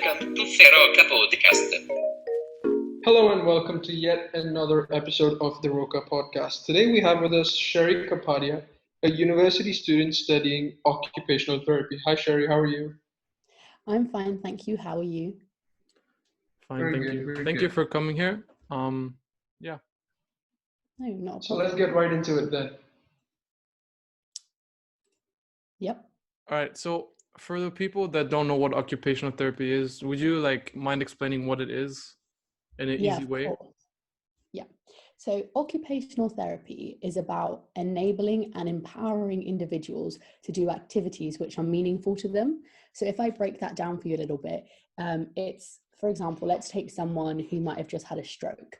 Welcome to the ROCA podcast. Hello and welcome to yet another episode of the ROCA podcast. Today we have with us Sherri Kapadia, a university student studying occupational therapy. Hi Sherri, how are you? I'm fine, thank you. How are you? Fine, Very thank good, you. very Thank you good. for coming here. Yeah. No, not a So problem. let's get right into it then. Yep. All right. So for the people that don't know what occupational therapy is, would you mind explaining what it is in an Yeah, easy of way? course. Yeah. So occupational therapy is about enabling and empowering individuals to do activities which are meaningful to them. So if I break that down for you a little bit, it's, for example, let's take someone who might have just had a stroke.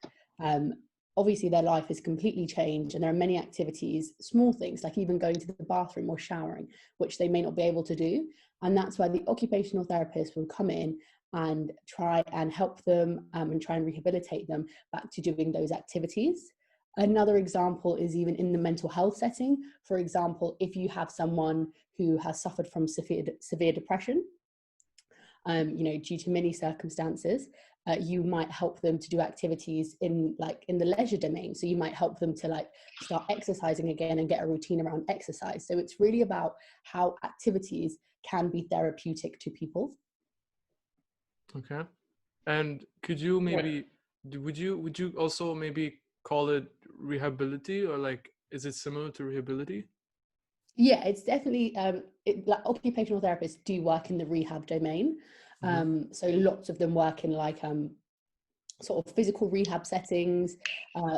Obviously their life is completely changed and there are many activities, small things like even going to the bathroom or showering, which they may not be able to do. And that's where the occupational therapist will come in and try and help them and try and rehabilitate them back to doing those activities. Another example is even in the mental health setting. For example, if you have someone who has suffered from severe depression, due to many circumstances, you might help them to do activities in the leisure domain. So you might help them to start exercising again and get a routine around exercise. So it's really about how activities can be therapeutic to people. Okay. And could you would you also maybe call it rehability, or is it similar to rehability? Yeah, it's definitely occupational therapists do work in the rehab domain. So lots of them work in sort of physical rehab settings.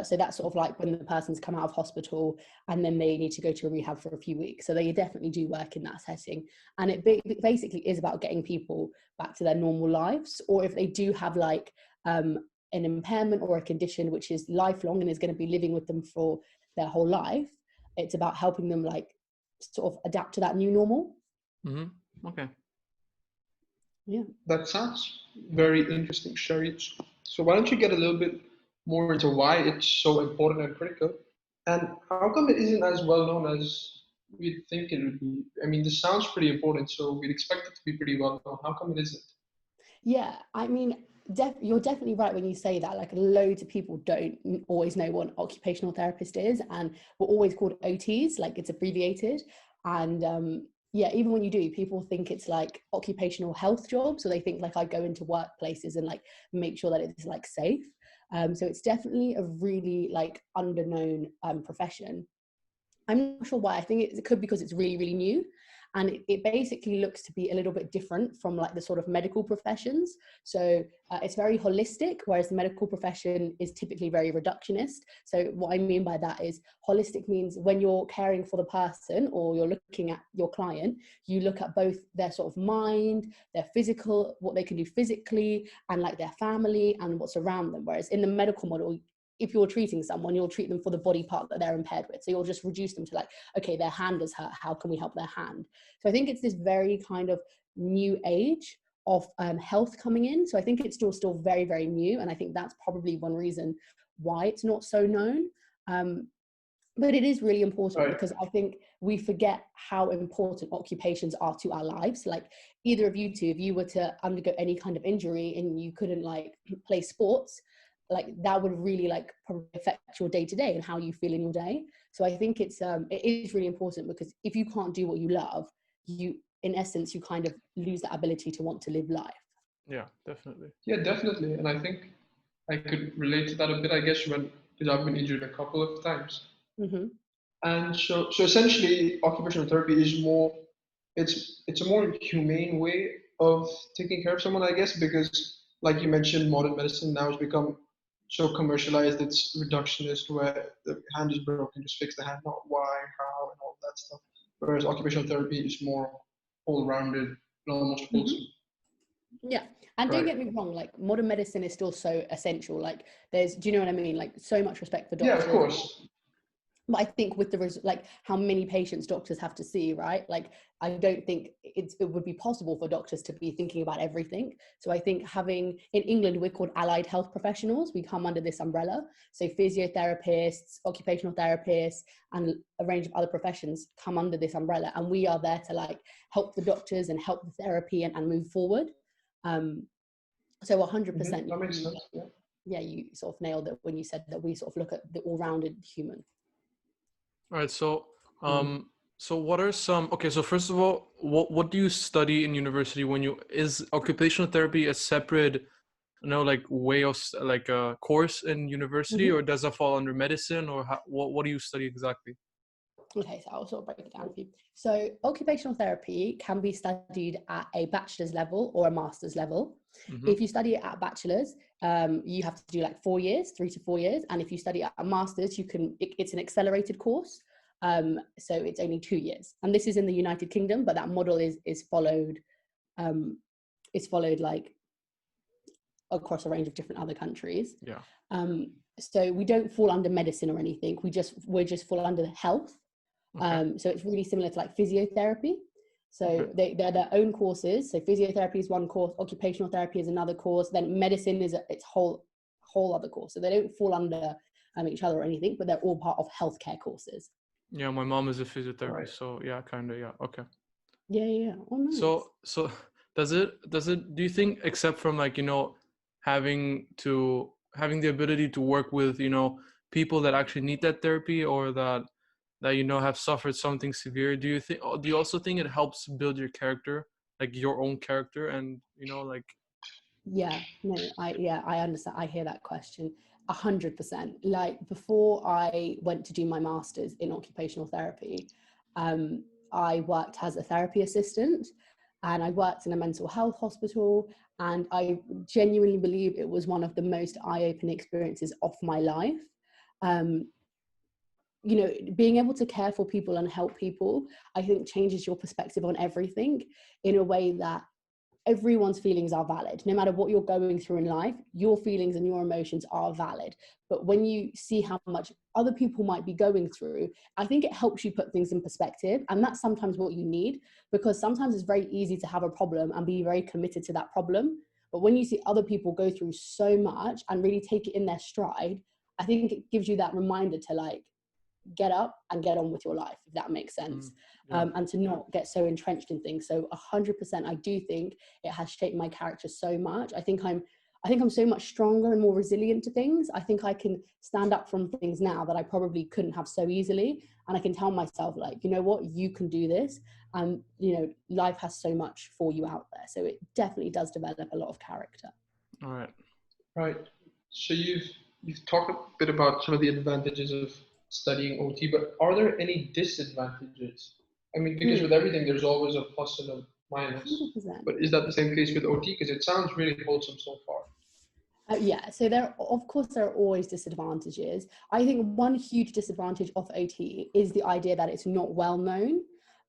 So that's sort of like when the person's come out of hospital and then they need to go to a rehab for a few weeks. So they definitely do work in that setting. And it basically is about getting people back to their normal lives, or if they do have an impairment or a condition which is lifelong and is going to be living with them for their whole life, it's about helping them sort of adapt to that new normal. Okay. Yeah. That sounds very interesting, Sherri. So why don't you get a little bit more into why it's so important and critical? And how come it isn't as well known as we'd think it would be? I mean, this sounds pretty important, so we'd expect it to be pretty well known. How come it isn't? Yeah, I mean, you're definitely right when you say that. Loads of people don't always know what an occupational therapist is, and we're always called OTs, it's abbreviated. And yeah, even when you do, people think it's occupational health jobs, so they think I go into workplaces and make sure that it's safe. So it's definitely a really underknown profession. I'm not sure why. I think it could because it's really, really new. And it basically looks to be a little bit different from the sort of medical professions. So it's very holistic, whereas the medical profession is typically very reductionist. So what I mean by that is holistic means when you're caring for the person or you're looking at your client, you look at both their sort of mind, their physical, what they can do physically, and their family and what's around them. Whereas in the medical model, if you're treating someone, you'll treat them for the body part that they're impaired with. So you'll just reduce them to okay, their hand is hurt. How can we help their hand? So I think it's this very kind of new age of health coming in. So I think it's still very, very new. And I think that's probably one reason why it's not so known. But it is really important because I think we forget how important occupations are to our lives. Either of you two, if you were to undergo any kind of injury and you couldn't play sports, that would really probably affect your day to day and how you feel in your day. So I think it is really important because if you can't do what you love, in essence, you kind of lose that ability to want to live life. Yeah, definitely. Yeah, definitely. And I think I could relate to that a bit, I guess, because I've been injured a couple of times. Mm-hmm. And so essentially, occupational therapy is it's a more humane way of taking care of someone, I guess, because like you mentioned, modern medicine now has become so commercialized, it's reductionist, where the hand is broken, just fix the hand, not why, how, and all that stuff. Whereas occupational therapy is more all-rounded and almost wholesome. Yeah, and don't get me wrong, modern medicine is still so essential. Do you know what I mean? So much respect for doctors. Yeah, of course. But I think with how many patients doctors have to see, right? I don't think it would be possible for doctors to be thinking about everything. So I think in England, we're called allied health professionals. We come under this umbrella. So physiotherapists, occupational therapists, and a range of other professions come under this umbrella. And we are there to help the doctors and help the therapy and move forward. So 100%. That makes sense. Yeah. Yeah, you sort of nailed it when you said that we sort of look at the all-rounded human. All right. So, Mm. so what are some? Okay. So first of all, what do you study in university? Is occupational therapy a separate, like way of like a course in university, Mm-hmm. or does that fall under medicine, or what do you study exactly? Okay, so I'll sort of break it down for you. So occupational therapy can be studied at a bachelor's level or a master's level. Mm-hmm. If you study it at bachelor's, you have to do like 4 years, 3 to 4 years. And if you study at a master's, it's an accelerated course. So it's only 2 years. And this is in the United Kingdom, but that model is followed like across a range of different other countries. Yeah. So we don't fall under medicine or anything. We're just fall under health. Okay. So it's really similar to like physiotherapy. So Okay. they're their own courses. So physiotherapy is one course, occupational therapy is another course, then medicine is its whole other course. So they don't fall under each other or anything, but they're all part of healthcare courses. Yeah, my mom is a physiotherapist, Right. so yeah, kind of, yeah. Okay. Yeah. Oh, nice. So does it do you think, except from like, having the ability to work with, people that actually need that therapy, or that have suffered something severe, do you also think it helps build your character, like your own character, and like Yeah, no, I understand. I hear that question 100%. Like before I went to do my master's in occupational therapy, I worked as a therapy assistant and I worked in a mental health hospital. And I genuinely believe it was one of the most eye-opening experiences of my life. Being able to care for people and help people, I think changes your perspective on everything in a way that everyone's feelings are valid. No matter what you're going through in life, your feelings and your emotions are valid. But when you see how much other people might be going through, I think it helps you put things in perspective. And that's sometimes what you need, because sometimes it's very easy to have a problem and be very committed to that problem. But when you see other people go through so much and really take it in their stride, I think it gives you that reminder to like get up and get on with your life, if that makes sense. yeah. And to not get so entrenched in things. So 100%, I do think it has shaped my character so much. I think I'm so much stronger and more resilient to things. I think I can stand up from things now that I probably couldn't have so easily. And I can tell myself, like, you know what, you can do this. And, life has so much for you out there. So it definitely does develop a lot of character. All right. Right. So you've talked a bit about some of the advantages of studying OT, but are there any disadvantages? I mean, because with everything, there's always a plus and a minus. 100%. But is that the same case with OT? Because it sounds really wholesome so far. Yeah, so there are always disadvantages. I think one huge disadvantage of OT is the idea that it's not well known,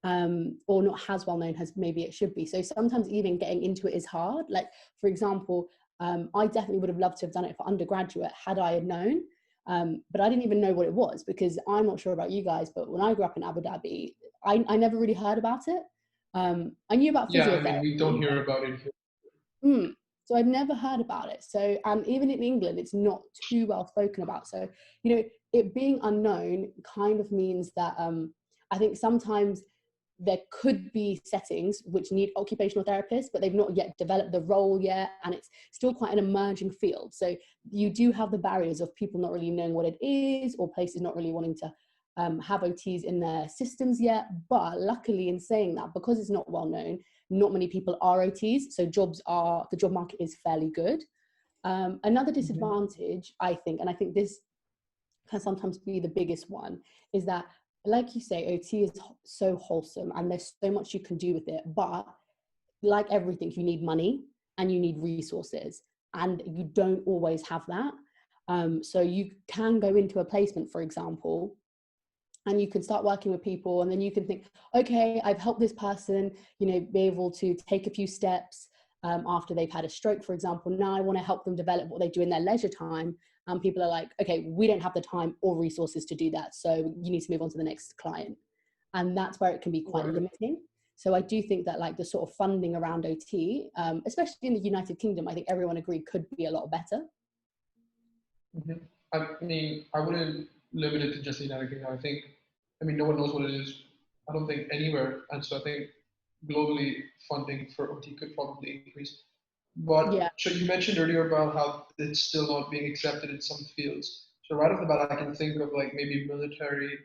or not as well known as maybe it should be. So sometimes even getting into it is hard. Like, for example, I definitely would have loved to have done it for undergraduate had I had known, but I didn't even know what it was, because I'm not sure about you guys, but when I grew up in Abu Dhabi, I never really heard about it. I knew about Yeah, I physiotherapy. mean, we don't hear about it here. So I'd never heard about it. So, and even in England, it's not too well spoken about. So, it being unknown kind of means that I think sometimes there could be settings which need occupational therapists, but they've not yet developed the role yet. And it's still quite an emerging field. So you do have the barriers of people not really knowing what it is, or places not really wanting to have OTs in their systems yet. But luckily, in saying that, because it's not well known, not many people are OTs, so the job market is fairly good. Another disadvantage, I think, and I think this can sometimes be the biggest one, is that, like you say, OT is so wholesome and there's so much you can do with it. But like everything, you need money and you need resources, and you don't always have that. So you can go into a placement, for example, and you can start working with people, and then you can think, okay, I've helped this person, be able to take a few steps after they've had a stroke, for example. Now I want to help them develop what they do in their leisure time. And people are like, okay, we don't have the time or resources to do that, so you need to move on to the next client. And that's where it can be quite limiting. So I do think that like the sort of funding around OT, especially in the United Kingdom, I think everyone agreed could be a lot better. I mean, I wouldn't limit it to just the United Kingdom. I mean, no one knows what it is. I don't think anywhere. And so I think globally funding for OT could probably increase. But Yeah. so you mentioned earlier about how it's still not being accepted in some fields. So right off the bat, I can think of like maybe military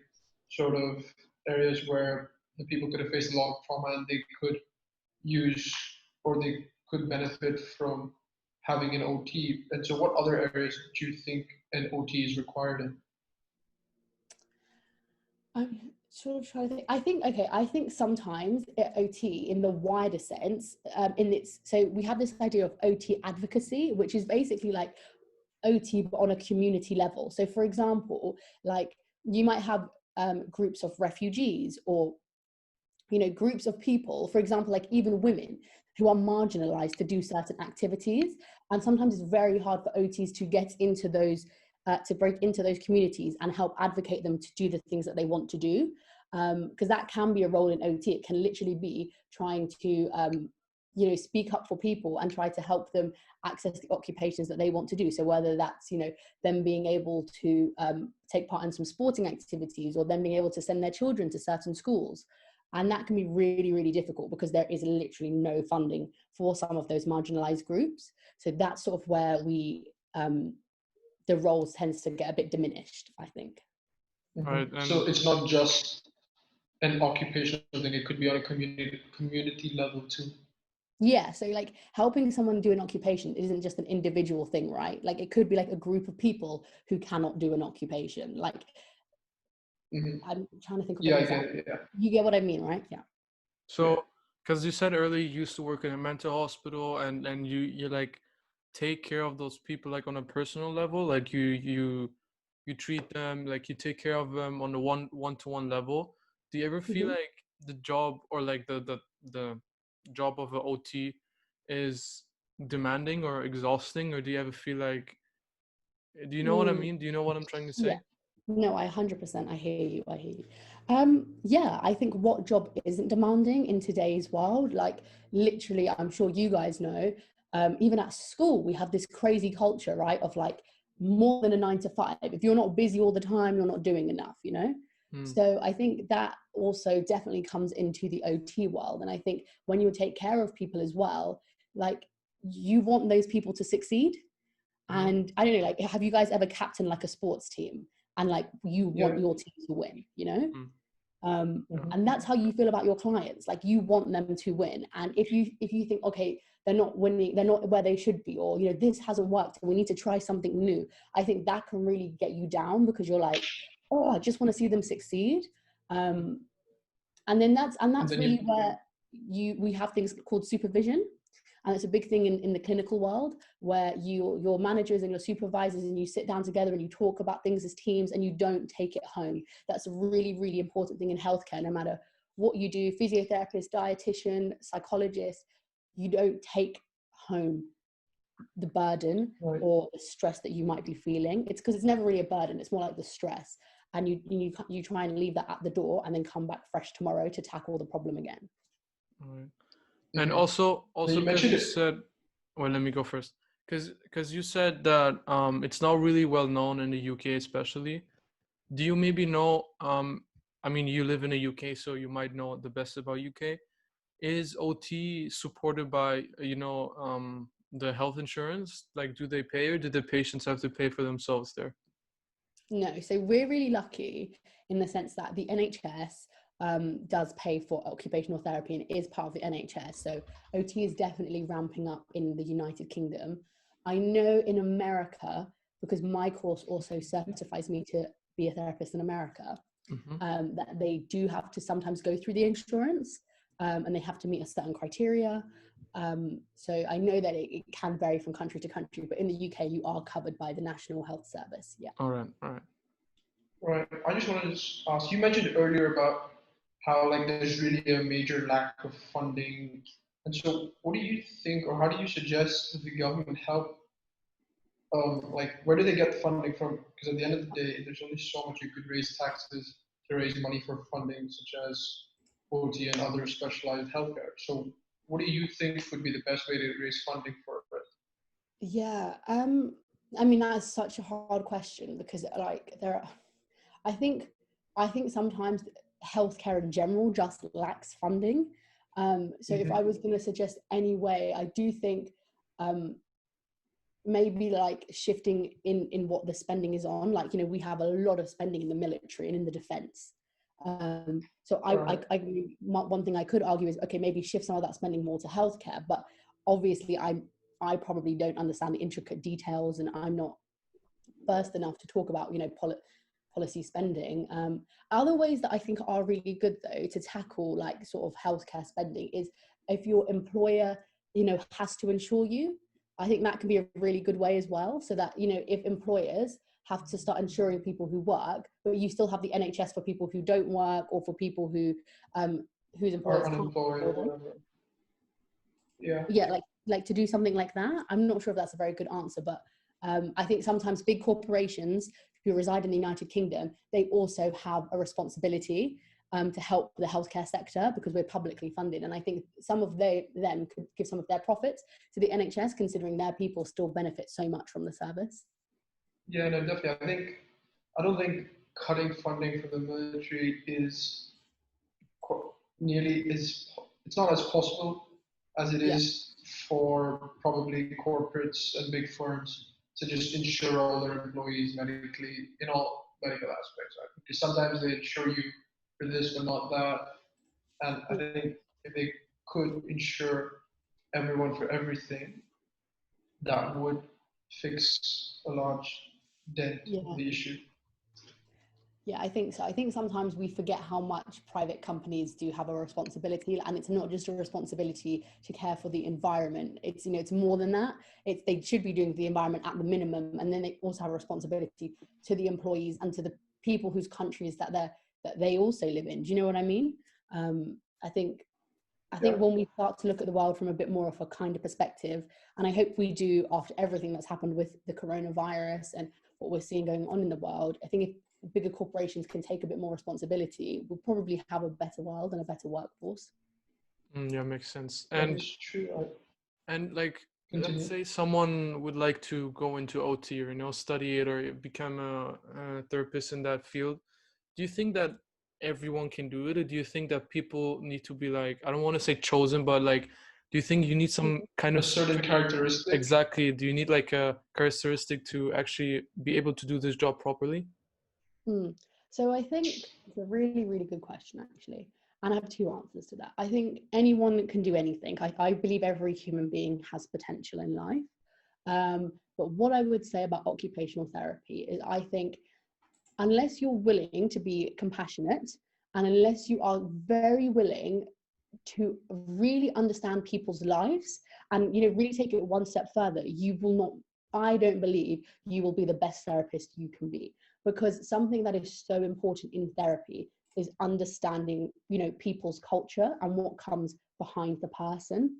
sort of areas where the people could have faced a lot of trauma and they could use or they could benefit from having an OT. And so what other areas do you think an OT is required in? I'm sort of trying to think. I think sometimes at OT in the wider sense, so we have this idea of OT advocacy, which is basically like OT but on a community level. So for example, like you might have groups of refugees or groups of people, for example, like even women who are marginalized to do certain activities. And sometimes it's very hard for OTs to get into those, to break into those communities and help advocate them to do the things that they want to do. Because that can be a role in OT. It can literally be trying to, speak up for people and try to help them access the occupations that they want to do. So whether that's, them being able to take part in some sporting activities or them being able to send their children to certain schools. And that can be really, really difficult because there is literally no funding for some of those marginalized groups. So that's sort of where the roles tends to get a bit diminished, I think. Right. So And it's not just an occupational thing, it could be on a community level too. Yeah, so like helping someone do an occupation isn't just an individual thing, right? Like it could be like a group of people who cannot do an occupation. Like I'm trying to think of an Yeah, I example. get it, yeah. You get what I mean, right? Yeah. so, because you said earlier you used to work in a mental hospital, and you like take care of those people like on a personal level, like you treat them, like you take care of them on the one-to-one level. Do you ever feel Mhm. like the job or like the job of an OT is demanding or exhausting, or do you ever feel like, do you know what I Mm. mean? Do you know what I'm trying to Yeah. say? No, I 100%. I hear you. I hear you. Yeah, I think what job isn't demanding in today's world? Like, literally, I'm sure you guys know, even at school, we have this crazy culture, right? Of like more than a 9 to 5. If you're not busy all the time, you're not doing enough. Hmm. So I think that also definitely comes into the OT world. And I think when you take care of people as well, like you want those people to succeed. Hmm. And I don't know, like, have you guys ever captained like a sports team and like you want Yeah. your team to win? Hmm. Mhm. And that's how you feel about your clients. Like you want them to win. And if you think, okay, they're not winning, they're not where they should be, or this hasn't worked, and we need to try something new. I think that can really get you down because you're like, oh, I just want to see them succeed. Um, and then that's And then really where we have things called supervision. And it's a big thing in the clinical world where your managers and your supervisors and you sit down together and you talk about things as teams and you don't take it home. That's a really, really important thing in healthcare, no matter what you do, physiotherapist, dietitian, psychologist, you don't take home the burden Right. or the stress that you might be feeling. It's because it's never really a burden. It's more like the stress. And you try and leave that at the door and then come back fresh tomorrow to tackle the problem again. Right. And Mhm. Then also you because mentioned you it. said, well, let me go first. Because you said that it's not really well known in the UK, especially. Do you maybe know, I mean, you live in the UK, so you might know the best about UK. Is OT supported by, the health insurance? Like, do they pay, or do the patients have to pay for themselves there? No, so we're really lucky in the sense that the NHS does pay for occupational therapy and is part of the NHS. So OT is definitely ramping up in the United Kingdom. I know in America, because my course also certifies me to be a therapist in America, Mm-hmm. that they do have to sometimes go through the insurance and they have to meet a certain criteria. So I know that it can vary from country to country, but in the UK, you are covered by the National Health Service. Yeah. All right, all right. Right. I just wanted to ask, you mentioned earlier about how like there's really a major lack of funding. And so what do you think or how do you suggest that the government help like where do they get the funding from? Because at the end of the day, there's only so much you could raise taxes to raise money for funding, such as OT and other specialized healthcare. So, what do you think would be the best way to raise funding for it? Yeah, I mean that is such a hard question because like I think I think sometimes healthcare in general just lacks funding. So if I Mm-hmm. was going to suggest any way, I do think maybe like shifting in what the spending is on. Like, you know, we have a lot of spending in the military and in the defense. So one thing I could argue is, okay, maybe shift some of that spending more to healthcare, but obviously I probably don't understand the intricate details, and I'm not versed enough to talk about, you know, policy spending. Other ways that I think are really good though to tackle like sort of healthcare spending is if your employer, you know, has to insure you. I think that can be a really good way as well, so that, you know, if employers have to start insuring people who work, but you still have the NHS for people who don't work, or for people who whose employers Or can't unemployed or afford them. whatever. Yeah. Yeah, like to do something like that. I'm not sure if that's a very good answer, but I think sometimes big corporations who reside in the United Kingdom, they also have a responsibility to help the healthcare sector, because we're publicly funded. And I think some of them could give some of their profits to the NHS, considering their people still benefit so much from the service. Yeah, no, definitely. I don't think cutting funding for the military is it's not as possible as it is for probably corporates and big firms to just insure all their employees medically in all medical aspects. Right? Because sometimes they insure you for this but not that. And I think if they could insure everyone for everything, that would fix a large dent of the issue. Yeah, I think so. I think sometimes we forget how much private companies do have a responsibility, and it's not just a responsibility to care for the environment. It's, you know, it's more than that. They should be doing the environment at the minimum, and then they also have a responsibility to the employees and to the people whose countries that they also live in. Do you know what I mean? I think when we start to look at the world from a bit more of a kinder perspective, and I hope we do after everything that's happened with the coronavirus and what we're seeing going on in the world, I think if bigger corporations can take a bit more responsibility, we'll probably have a better world and a better workforce. Yeah, makes sense. That is true. And like, Continue. let's say someone would like to go into OT, or, you know, study it or become a therapist in that field. Do you think that everyone can do it, or do you think that people need to be like, I don't want to say chosen, but like, do you think you need some kind A of certain characteristic. Exactly. Do you need like a characteristic to actually be able to do this job properly? So I think it's a really, really good question, actually. And I have two answers to that. I think anyone can do anything. I believe every human being has potential in life. But what I would say about occupational therapy is, I think unless you're willing to be compassionate, and unless you are very willing to really understand people's lives and, you know, really take it one step further, you will not, I don't believe you will be the best therapist you can be. Because something that is so important in therapy is understanding, you know, people's culture and what comes behind the person.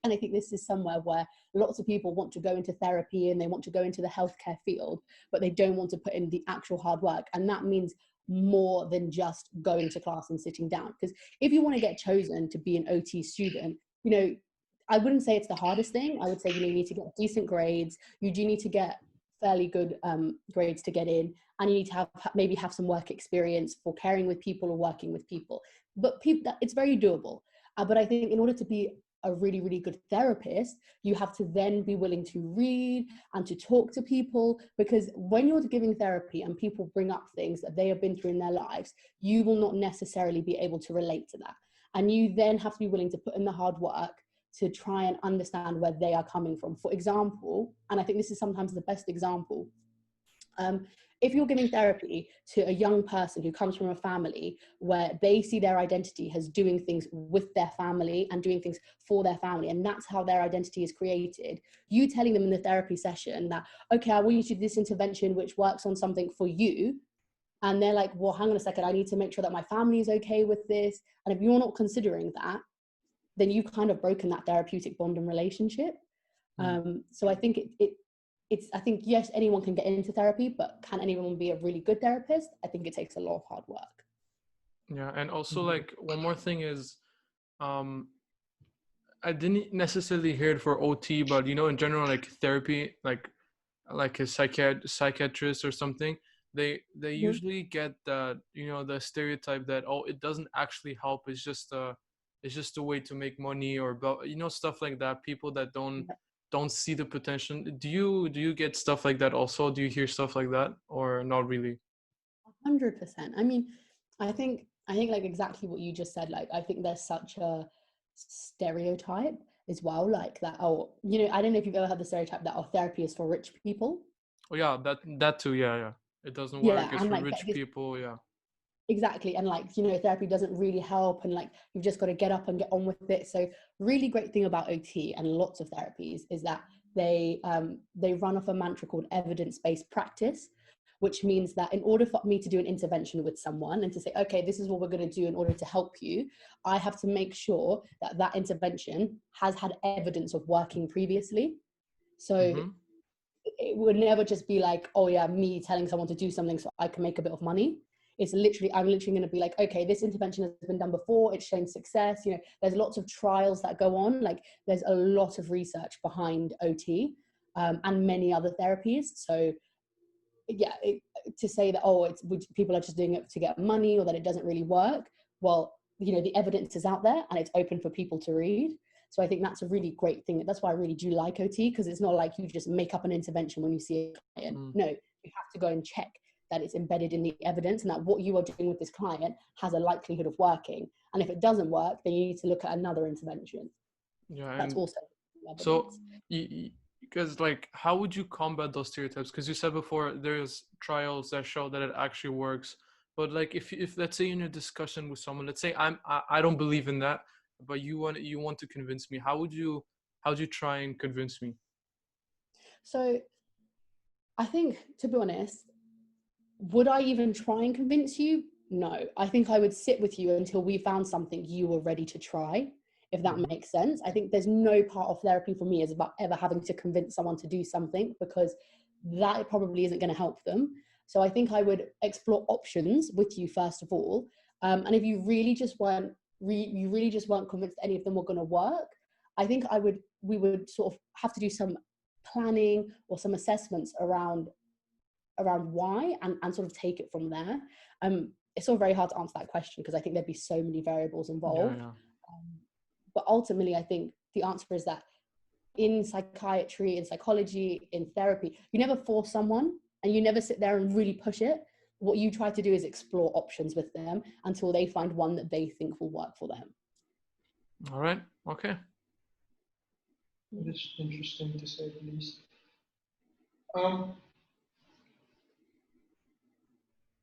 And I think this is somewhere where lots of people want to go into therapy and they want to go into the healthcare field, but they don't want to put in the actual hard work. And that means more than just going to class and sitting down. Because if you want to get chosen to be an OT student, you know, I wouldn't say it's the hardest thing. I would say, you know, you need to get decent grades. You do need to get fairly good grades to get in, and you need to maybe have some work experience for caring with people or working with people. But it's very doable. But I think in order to be a really, really good therapist, you have to then be willing to read and to talk to people, because when you're giving therapy and people bring up things that they have been through in their lives, you will not necessarily be able to relate to that. And you then have to be willing to put in the hard work to try and understand where they are coming from. For example, and I think this is sometimes the best example, if you're giving therapy to a young person who comes from a family where they see their identity as doing things with their family and doing things for their family, and that's how their identity is created, you telling them in the therapy session that, okay, I want you to do this intervention which works on something for you, and they're like, well, hang on a second, I need to make sure that my family is okay with this. And if you're not considering that, then you've kind of broken that therapeutic bond and relationship. So I think I think, yes, anyone can get into therapy, but can anyone be a really good therapist? I think it takes a lot of hard work. Yeah, and also like one more thing is, I didn't necessarily hear it for OT, but, you know, in general, like therapy, like a psychiatrist or something, they usually get that, you know, the stereotype that, oh, it doesn't actually help. It's just a way to make money, or, you know, stuff like that. People that don't don't see the potential. Do you get stuff like that also? Do you hear stuff like that, or not really? 100%. I mean, I think like exactly what you just said. Like, I think there's such a stereotype as well, like that. Oh, I don't know if you've ever had the stereotype that therapy is for rich people. Oh yeah, that too. Yeah. It doesn't work. Yeah, It's and for like rich people. Yeah. exactly, and like therapy doesn't really help, and like you've just got to get up and get on with it. So really great thing about OT and lots of therapies is that they run off a mantra called evidence-based practice, which means that in order for me to do an intervention with someone and to say, okay, this is what we're going to do in order to help you, I have to make sure that that intervention has had evidence of working previously. So Mm-hmm. it would never just be like, oh yeah, me telling someone to do something so I can make a bit of money. I'm literally going to be like, okay, this intervention has been done before, it's shown success. There's lots of trials that go on. Like, there's a lot of research behind OT, and many other therapies. So yeah, to say that, people are just doing it to get money, or that it doesn't really work. Well, the evidence is out there and it's open for people to read. So I think that's a really great thing. That's why I really do like OT, because it's not like you just make up an intervention when you see a client. No, you have to go and check that it's embedded in the evidence, and that what you are doing with this client has a likelihood of working. And if it doesn't work, then you need to look at another intervention. Yeah, That's and also so evidence. because like, how would you combat those stereotypes? Because you said before there's trials that show that it actually works. But like, if let's say in a discussion with someone, let's say I don't believe in that, but you want to convince me. How would you try and convince me? So I think, to be honest, would I even try and convince you? No. I think I would sit with you until we found something you were ready to try, if that makes sense. I think there's no part of therapy for me is about ever having to convince someone to do something, because that probably isn't going to help them. So I think I would explore options with you first of all. And if you really just weren't convinced any of them were going to work, I think we would sort of have to do some planning or some assessments around why, and sort of take it from there. It's all very hard to answer that question because I think there'd be so many variables involved. Yeah. But ultimately, I think the answer is that in psychiatry, in psychology, in therapy, you never force someone and you never sit there and really push it. What you try to do is explore options with them until they find one that they think will work for them. All right. Okay. It's interesting to say the least.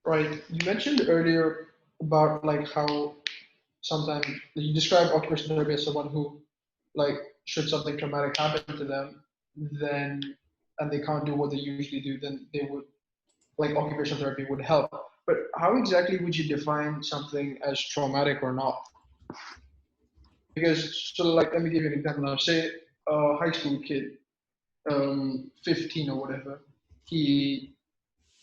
Right. You mentioned earlier about like how sometimes you describe occupational therapy as someone who, like, should something traumatic happen to them, then and they can't do what they usually do, then they would, like, occupational therapy would help. But how exactly would you define something as traumatic or not? Because, so like, let me give you an example now. Say a high school kid, 15 or whatever, he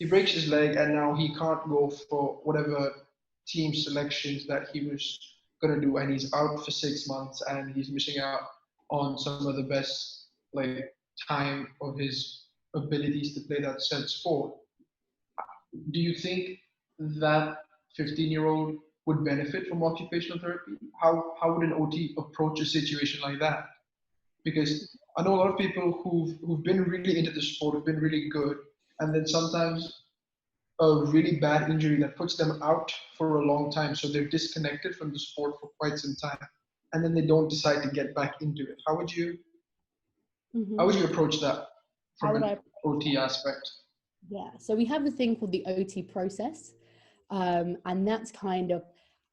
breaks his leg and now he can't go for whatever team selections that he was going to do, and he's out for 6 months and he's missing out on some of the best, like, time of his abilities to play that said sport. Do you think that 15-year-old would benefit from occupational therapy? How would an OT approach a situation like that? Because I know a lot of people who've been really into the sport, have been really good, and then sometimes a really bad injury that puts them out for a long time, so they're disconnected from the sport for quite some time, and then they don't decide to get back into it. How would you approach that How from would an I? OT aspect? Yeah, so we have a thing called the OT process, and that's kind of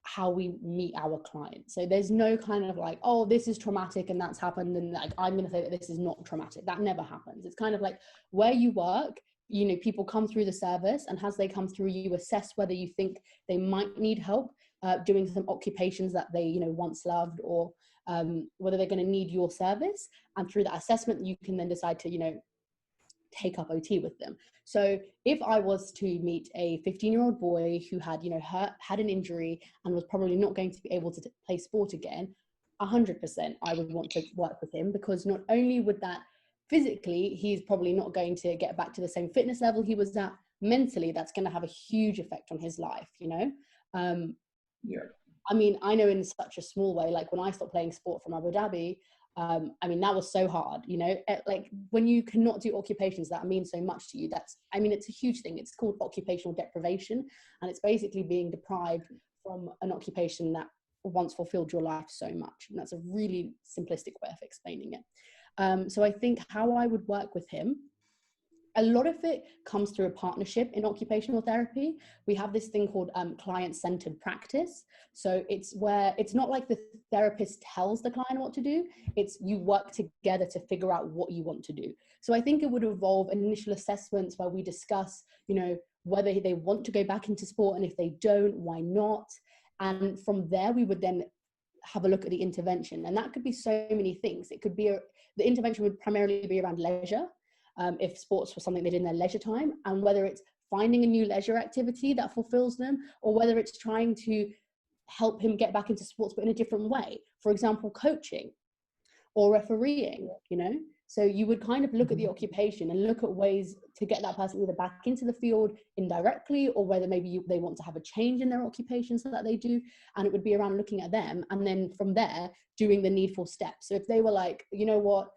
how we meet our clients. So there's no kind of like, oh, this is traumatic and that's happened, and like I'm going to say that this is not traumatic. That never happens. It's kind of like where you work, people come through the service, and as they come through, you assess whether you think they might need help doing some occupations that they once loved, or whether they're going to need your service. And through that assessment, you can then decide to take up OT with them. So if I was to meet a 15-year-old boy who had, had an injury and was probably not going to be able to play sport again, 100% I would want to work with him, because not only would that physically, he's probably not going to get back to the same fitness level he was at. Mentally, that's going to have a huge effect on his life, Yeah. I mean, I know in such a small way, like when I stopped playing sport from Abu Dhabi, I mean, that was so hard, you know, like when you cannot do occupations that mean so much to you, I mean, it's a huge thing. It's called occupational deprivation, and it's basically being deprived from an occupation that once fulfilled your life so much. And that's a really simplistic way of explaining it. So I think how I would work with him, a lot of it comes through a partnership in occupational therapy. We have this thing called client-centered practice. So it's where it's not like the therapist tells the client what to do. It's you work together to figure out what you want to do. So I think it would involve initial assessments where we discuss, you know, whether they want to go back into sport, and if they don't, why not? And from there, we would then have a look at the intervention. And that could be so many things. It could be, the intervention would primarily be around leisure. If sports was something they did in their leisure time, and whether it's finding a new leisure activity that fulfills them, or whether it's trying to help him get back into sports but in a different way, for example coaching or refereeing, you know. So you would kind of look at the occupation and look at ways to get that person either back into the field indirectly, or whether maybe they want to have a change in their occupation so that they do. And it would be around looking at them, and then from there doing the needful steps. So if they were like, you know what,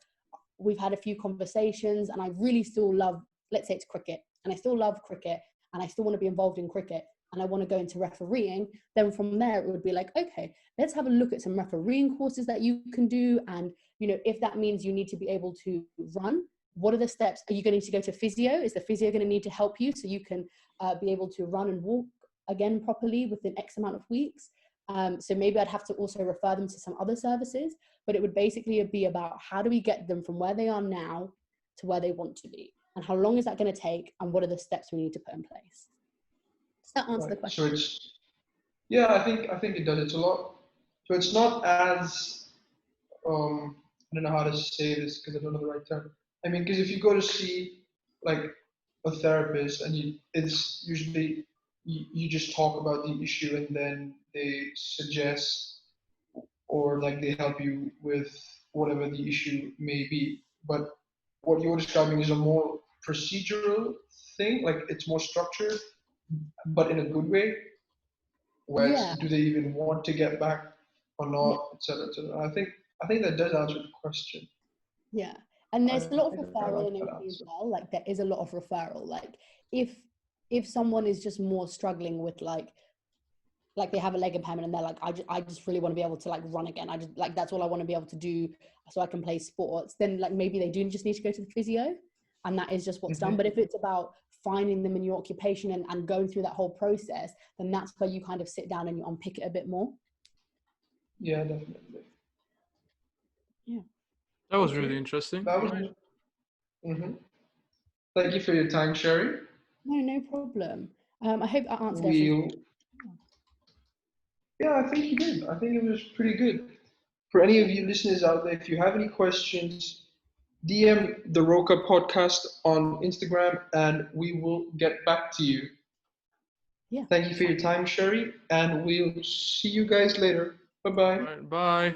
we've had a few conversations and I really still love, let's say it's cricket, and I still love cricket and I still want to be involved in cricket and I want to go into refereeing, then from there it would be like, okay, let's have a look at some refereeing courses that you can do. And, you know, if that means you need to be able to run, what are the steps? Are you going to go to physio? Is the physio going to need to help you so you can be able to run and walk again properly within X amount of weeks? So maybe I'd have to also refer them to some other services, but it would basically be about how do we get them from where they are now to where they want to be, and how long is that going to take, and what are the steps we need to put in place? Does that answer the question? So it's, yeah, I think it does. It's a lot. So it's not as I don't know how to say this because I don't know the right term. I mean, because if you go to see like a therapist, and it's usually you just talk about the issue and then they suggest, or like they help you with whatever the issue may be. But what you're describing is a more procedural thing, like it's more structured, but in a good way, where it's, Yeah, do they even want to get back or yeah, not, etc., etc. I think that does answer the question. yeah. And I there's a lot of think I referral like in that OT as answer. well. Like there is a lot of referral. Like if someone is just more struggling with like they have a leg impairment and they're like, I just really want to be able to like run again. I just like, that's all I want to be able to do so I can play sports. Then like maybe they do just need to go to the physio, and that is just what's done. But if it's about finding them in your occupation and going through that whole process, then that's where you kind of sit down and you unpick it a bit more. Yeah, definitely. Yeah. That was Okay. really interesting. That was. Thank you for your time, Sherri. No problem. I hope I answered We'll. everything. Yeah, I think you did. I think it was pretty good. For any of you listeners out there, if you have any questions, DM the ROCA podcast on Instagram and we will get back to you. Yeah. Thank you for your time, Sherri, and we'll see you guys later. Bye-bye. All right, bye.